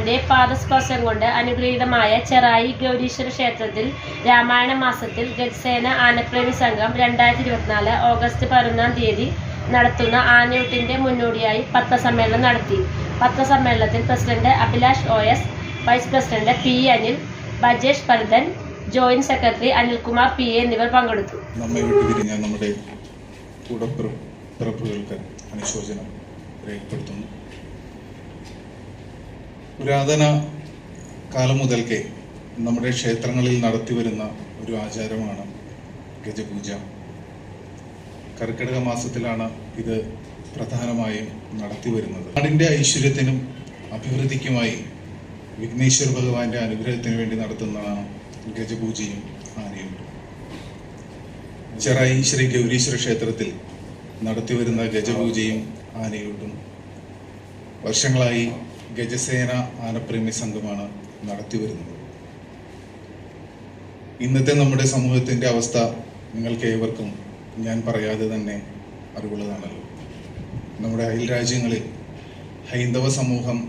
ഗുരുദേവന്റെ പാദസ്പർശം കൊണ്ട് അനുഗ്രഹീതമായ ചെറായി ഗൗരീശ്വര ക്ഷേത്രത്തിൽ രാമായണ മാസത്തിൽ ഗജസേന ആനപ്രേമി സംഘം 2024 ഓഗസ്റ്റ് 11 നടത്തുന്ന ആനയൂട്ടിന്റെ മുന്നോടിയായി പത്രസമ്മേളനം നടത്തി. പത്രസമ്മേളനത്തിൽ president Abhilash OS, vice president P. Anil, Bajesh Pardhan, joint secretary Anilkumar PA എന്നിവർ പങ്കെടുത്തു. നമ്മെ വിട്ടുപിരിഞ്ഞ നമ്മുടെ കൂടപ്പിറപ്പുകൾക്ക് അനുശോചനം രേഖപ്പെടുത്തുന്നു. പുരാതന കാലം മുതൽക്കേ നമ്മുടെ ക്ഷേത്രങ്ങളിൽ നടത്തിവരുന്ന ഒരു ആചാരമാണ് ഗജപൂജ. കർക്കിടക മാസത്തിലാണ് ഇത് പ്രധാനമായും നടത്തിവരുന്നത്. നാടിൻ്റെ ഐശ്വര്യത്തിനും അഭിവൃദ്ധിക്കുമായി വിഘ്നേശ്വര ഭഗവാന്റെ അനുഗ്രഹത്തിന് വേണ്ടി നടത്തുന്നതാണ് ഗജപൂജയും ആനയൂട്ടും. ചെറായി ശ്രീ ഗൗരീശ്വര ക്ഷേത്രത്തിൽ നടത്തിവരുന്ന ഗജപൂജയും ആനയൂട്ടും വർഷങ്ങളായി ഗജസേന ആനപ്രേമി സംഘമാണ് നടത്തിവരുന്നത്. ഇന്നത്തെ നമ്മുടെ സമൂഹത്തിൻ്റെ അവസ്ഥ നിങ്ങൾക്ക് ഏവർക്കും ഞാൻ പറയാതെ തന്നെ അറിവുള്ളതാണല്ലോ. നമ്മുടെ അയൽ രാജ്യങ്ങളിൽ ഹൈന്ദവ സമൂഹം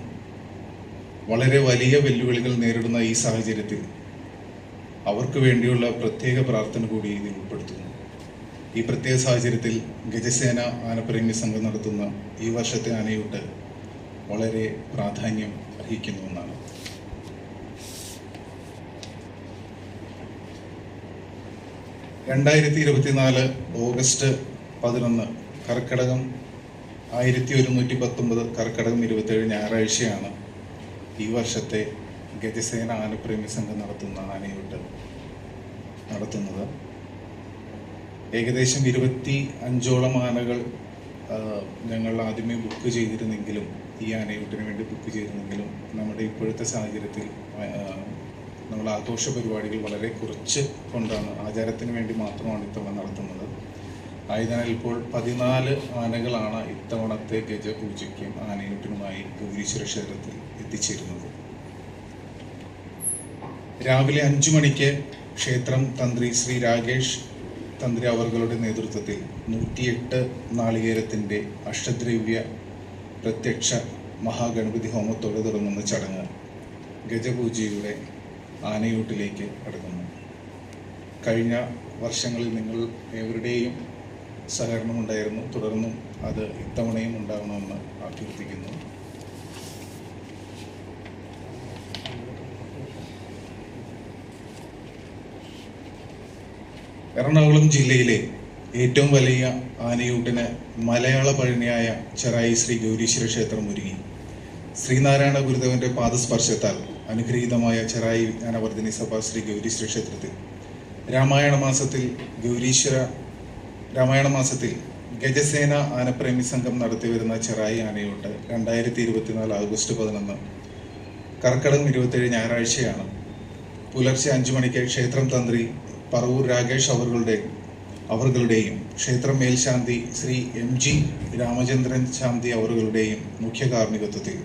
വളരെ വലിയ വെല്ലുവിളികൾ നേരിടുന്ന ഈ സാഹചര്യത്തിൽ അവർക്ക് വേണ്ടിയുള്ള പ്രത്യേക പ്രാർത്ഥന കൂടി ഇതിൽ ഉൾപ്പെടുത്തുന്നു. ഈ പ്രത്യേക സാഹചര്യത്തിൽ ഗജസേന ആനപ്രേമി സംഘം നടത്തുന്ന ഈ വർഷത്തെ ആനയൂട്ട് വളരെ പ്രാധാന്യം അർഹിക്കുന്ന ഒന്നാണ്. ഓഗസ്റ്റ് 11 കർക്കിടകം 1119 കർക്കിടകം 27 ഞായറാഴ്ചയാണ് ഈ വർഷത്തെ ഗജസേന ആനപ്രേമി സംഘം നടത്തുന്ന ആനയൂട്ട് നടത്തുന്നത്. ഏകദേശം 25ഓളം ആനകൾ ഞങ്ങൾ ആദ്യമേ ബുക്ക് ചെയ്തിരുന്നെങ്കിലും ഈ ആനയൂട്ടിന് വേണ്ടി ബുക്ക് ചെയ്തിരുന്നെങ്കിലും നമ്മുടെ ഇപ്പോഴത്തെ സാഹചര്യത്തിൽ നമ്മൾ ആഘോഷ പരിപാടികൾ വളരെ കുറച്ച് കൊണ്ടാണ്, ആചാരത്തിന് വേണ്ടി മാത്രമാണ് ഇത്തവണ നടത്തുന്നത്. ആയതിനാൽ ഇപ്പോൾ 14 ആനകളാണ് ഇത്തവണത്തെ ഗജപൂജയ്ക്കും ആനയൂട്ടിനുമായി ഗൗരീശ്വര ക്ഷേത്രത്തിൽ എത്തിച്ചേരുന്നത്. രാവിലെ 5 മണിക്ക് ക്ഷേത്രം തന്ത്രി ശ്രീ രാകേഷ് തന്ത്രി അവരുടെ നേതൃത്വത്തിൽ 108 നാളികേരത്തിൻ്റെ അഷ്ടദ്രവ്യ പ്രത്യക്ഷ മഹാഗണപതി ഹോമത്തോടെ തുടങ്ങുന്ന ചടങ്ങ് ഗജപൂജയുടെ ആനയൂട്ടിലേക്ക് കടക്കുന്നു. കഴിഞ്ഞ വർഷങ്ങളിൽ നിങ്ങൾ ഏവരുടെയും സഹകരണമുണ്ടായിരുന്നു. തുടർന്നും അത് ഇത്തവണയും ഉണ്ടാകണമെന്ന് അഭ്യർത്ഥിക്കുന്നു. എറണാകുളം ജില്ലയിലെ ഏറ്റവും വലിയ ആനയൂട്ടിന് മലയാള പഴനിയായ ചെറായി ശ്രീ ഗൗരീശ്വര ക്ഷേത്രം ഒരുങ്ങി. ശ്രീനാരായണ ഗുരുദേവന്റെ പാദസ്പർശത്താൽ അനുഗ്രഹീതമായ ചെറായി വിജ്ഞാനവർദ്ധിനി സഭ ശ്രീ ഗൗരീശ്വര ക്ഷേത്രത്തിൽ രാമായണ മാസത്തിൽ ഗജസേന ആനപ്രേമി സംഘം നടത്തിവരുന്ന ചെറായി ആനയൂട്ട് 2024 ഓഗസ്റ്റ് 11 കർക്കിടകം 27 ഞായറാഴ്ചയാണ്. പുലർച്ചെ 5 മണിക്ക് ക്ഷേത്രം തന്ത്രി പറവൂർ രാകേഷ് അവர்களுടെയും ക്ഷേത്രം മേൽശാന്തി ശ്രീ MG രാമചന്ദ്രൻ ശാന്തി അവர்களுടെയും മുഖ്യ കാർമ്മികത്വത്തിൽ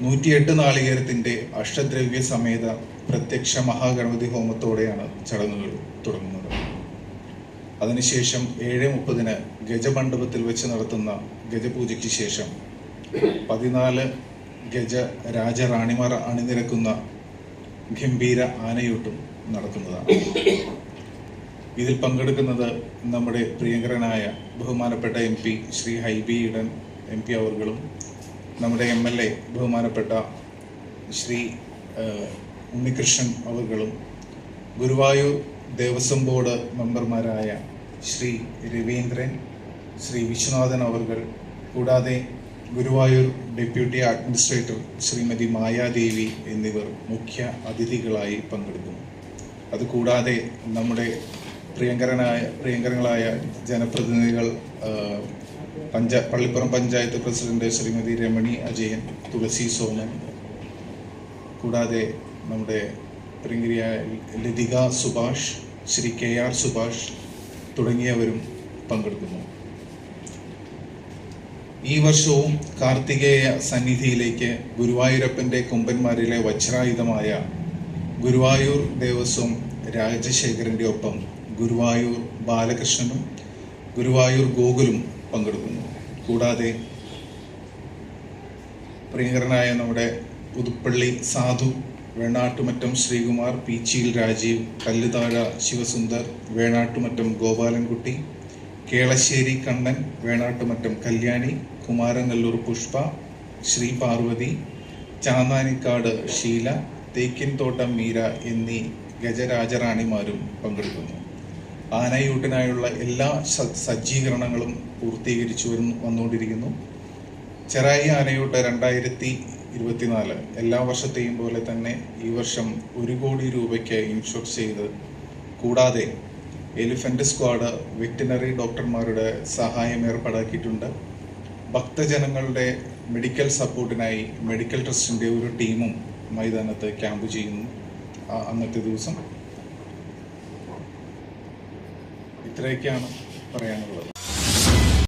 108 നാളികേരത്തിൻ്റെ അഷ്ടദ്രവ്യ സമേത പ്രത്യക്ഷ മഹാഗണപതി ഹോമത്തോടെയാണ് ചടങ്ങുകൾ തുടങ്ങുന്നത്. അതിനുശേഷം 7:30 ഗജമണ്ഡപത്തിൽ വെച്ച് നടത്തുന്ന ഗജപൂജയ്ക്ക് ശേഷം 14 ഗജ രാജറാണിമാർ അണിനിരക്കുന്ന ഗംഭീര ആനയൂട്ടും നടക്കുന്നതാണ്. ഇതിൽ പങ്കെടുക്കുന്നത് നമ്മുടെ പ്രിയങ്കരനായ ബഹുമാനപ്പെട്ട MP ശ്രീ ഹൈബി ഈഡൻ MP അവர்களுം നമ്മുടെ MLA ബഹുമാനപ്പെട്ട ശ്രീ ഉണ്ണികൃഷ്ണൻ അവர்களுം ഗുരുവായൂർ ദേവസ്വം ബോർഡ് മെമ്പർമാരായ ശ്രീ രവീന്ദ്രൻ, ശ്രീ വിശ്വനാഥൻ അവർ, കൂടാതെ ഗുരുവായൂർ ഡെപ്യൂട്ടി അഡ്മിനിസ്ട്രേറ്റർ ശ്രീമതി മായാദേവി എന്നിവർ മുഖ്യ അതിഥികളായി പങ്കെടുക്കുന്നു. അതുകൂടാതെ നമ്മുടെ പ്രിയങ്കരങ്ങളായ ജനപ്രതിനിധികൾ, പള്ളിപ്പുറം പഞ്ചായത്ത് പ്രസിഡന്റ് ശ്രീമതി രമണി അജയൻ, തുളസി സോമൻ, കൂടാതെ നമ്മുടെ പ്രിയങ്കരിയായ ലതിക സുഭാഷ്, ശ്രീ KR സുഭാഷ് തുടങ്ങിയവരും പങ്കെടുക്കുന്നു. ഈ വർഷവും കാർത്തികേയ സന്നിധിയിലേക്ക് ഗുരുവായൂരപ്പൻ്റെ കൊമ്പന്മാരിലെ വജ്രായുധമായ ഗുരുവായൂർ ദേവസ്വം രാജശേഖരൻ്റെ ഒപ്പം ഗുരുവായൂർ ബാലകൃഷ്ണനും ഗുരുവായൂർ ഗോകുലും പങ്കെടുക്കുന്നു. കൂടാതെ പ്രിയങ്കരനായ നമ്മുടെ പുതുപ്പള്ളി സാധു, വേണാട്ടുമറ്റം ശ്രീകുമാർ, പീച്ചിയിൽ രാജീവ്, കല്ലുതാഴ ശിവസുന്ദർ, വേണാട്ടുമറ്റം ഗോപാലൻകുട്ടി, കേളശ്ശേരി കണ്ണൻ, വേണാട്ടുമറ്റം കല്യാണി, കുമാരനല്ലൂർ പുഷ്പ, ശ്രീ പാർവതി, ചാന്നാനിക്കാട് ഷീല, തേക്കിൻതോട്ടം മീര എന്നീ ഗജരാജറാണിമാരും പങ്കെടുക്കുന്നു. ആനയൂട്ടിനായുള്ള എല്ലാ സജ്ജീകരണങ്ങളും പൂർത്തീകരിച്ചു വന്നുകൊണ്ടിരിക്കുന്നു. ചെറായി ആനയൂട്ട് 2024 എല്ലാ വർഷത്തെയും പോലെ തന്നെ ഈ വർഷം 1 കോടി രൂപയ്ക്ക് ഇൻഷുർ ചെയ്ത്, കൂടാതെ എലിഫന്റ് സ്ക്വാഡ് വെറ്റിനറി ഡോക്ടർമാരുടെ സഹായം ഏർപ്പാടാക്കിയിട്ടുണ്ട്. ഭക്തജനങ്ങളുടെ മെഡിക്കൽ സപ്പോർട്ടിനായി മെഡിക്കൽ ട്രസ്റ്റിൻ്റെ ഒരു ടീമും മൈതാനത്ത് ക്യാമ്പ് ചെയ്യുന്നു. അന്നത്തെ ദിവസം ഇത്രയൊക്കെയാണ് പറയാനുള്ളത്.